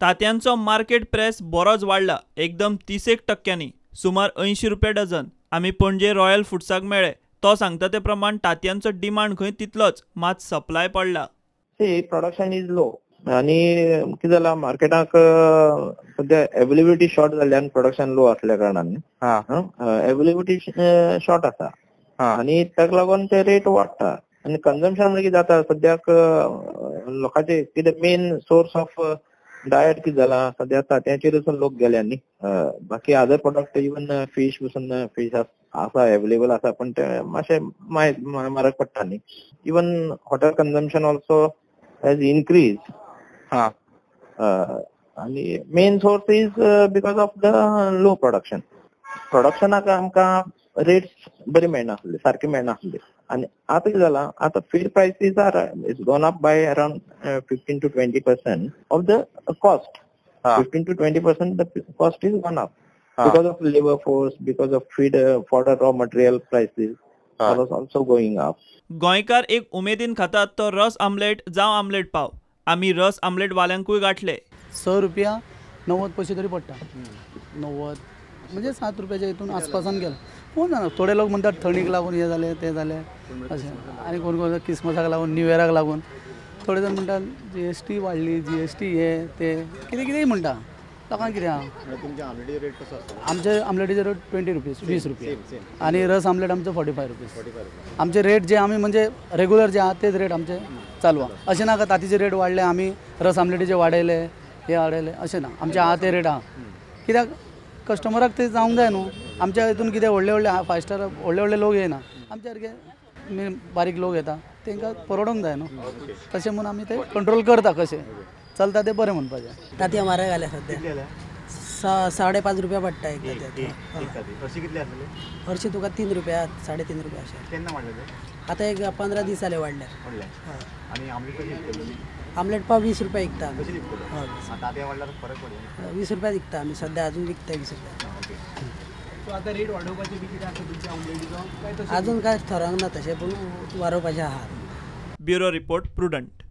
तांतयांचो market press बरोच वाडला, एकदम 30% सुमार 80 रुपये डझन. आमी पणजे रॉयल फुड्साक मेळ्ळे. तो सांगता ते प्रमाण तांतयांचो डिमांड खंय तितलोच, मात सप्लाय पडला. प्रोडक्शन इज लो आणि कितें जाला मार्केटाक सध्या अवेलेबिलिटी शॉर्ट जाल्ल्यान प्रोडक्शन लो असल्या कारणान अवेलेबिलिटी शॉर्ट आसा आणि ताका लागून ते रेट वाडटा आणि कन्झम्पशन कितें जाता सद्याक लोकांचे कितें मेन सोर्स ऑफ डायट कितें जाला सद्या तांतयांचेर लोक गेल्या न्ही. बाकी अदर प्रोडक्ट इवन फिश पसून फिश आसा अवेलेबल आसा पण ते मातशे म्हारग पडटा न्ही. Even hotel consumption also has increase. आणि main source is because of the low प्रोडक्शनाक आमकां रेट्स बरी मेळनासले, सारखे मेळनासले. आणि आता कितें जाला, आता feed prices are it's gone up by around 15 to 20% of the cost. 15 to 20% the cost is gone up because of labor force, because of feed fodder raw material prices are also going up. गोंयकार एक उमेदीन खातात तो रस omelette जावं omelette पाव. आमी रस आमलेट वाल्यांकूय गाठले. 6 रुपया 90 पैसे तरी पडटा. 90 म्हणजे 7 रुपयाच्या हितून आसपासान गेला. कोण जाणा, थोडे लोक म्हणतात थंडीक लागून हे जाले ते जाले अशें, आनी कोण क्रिसमसाक लागून न्यू इयराक लागून. थोडे जाण म्हणटात GST वाडली, GST हे ते कितें कितेंय म्हणटा. लोकांक कितें आमचे आमलेटीचे रेट 20 रुपीज 20 रुपया आणि रस आमलेट आमचे 45 रुपीज. आमचे रेट जे आमी म्हणजे रेग्युलर जे आहा तेच रेट आमचे चालू आहा. अशें ना का तांतीचे रेट वाडले आमी रस आमलेटीचे वाडयले हे वाडयले अशें ना. आमचे आहा ते रेट आहा. कित्याक कस्टमराक ते जावंक जाय न्हू. आमच्या हितून कितें व्हडले व्हडले 5 स्टार व्हडले लोक येना, आमचे सारके बारीक लोक येता, तांकां परवडोंक जाय न्हू. तशें म्हणून आमी ते कंट्रोल करता, कशें चलता ते बरें म्हणपाचें. तांतयां म्हारग जाल्या सद्या 5.5 रुपया पडटा एक तांतयां. हरशीं तुका 3 रुपया 3.5 रुपया अशें. आतां एक 15 दीस जाले वाडल्या. आमलेट पाव 20 रुपया विकता. 20 रुपया विकता आमी सद्या, अजून विकता 20 रुपया. अजून काय ठरवंक ना तशें, पूण वाडोवपाचें आहा. Bureau report, prudent.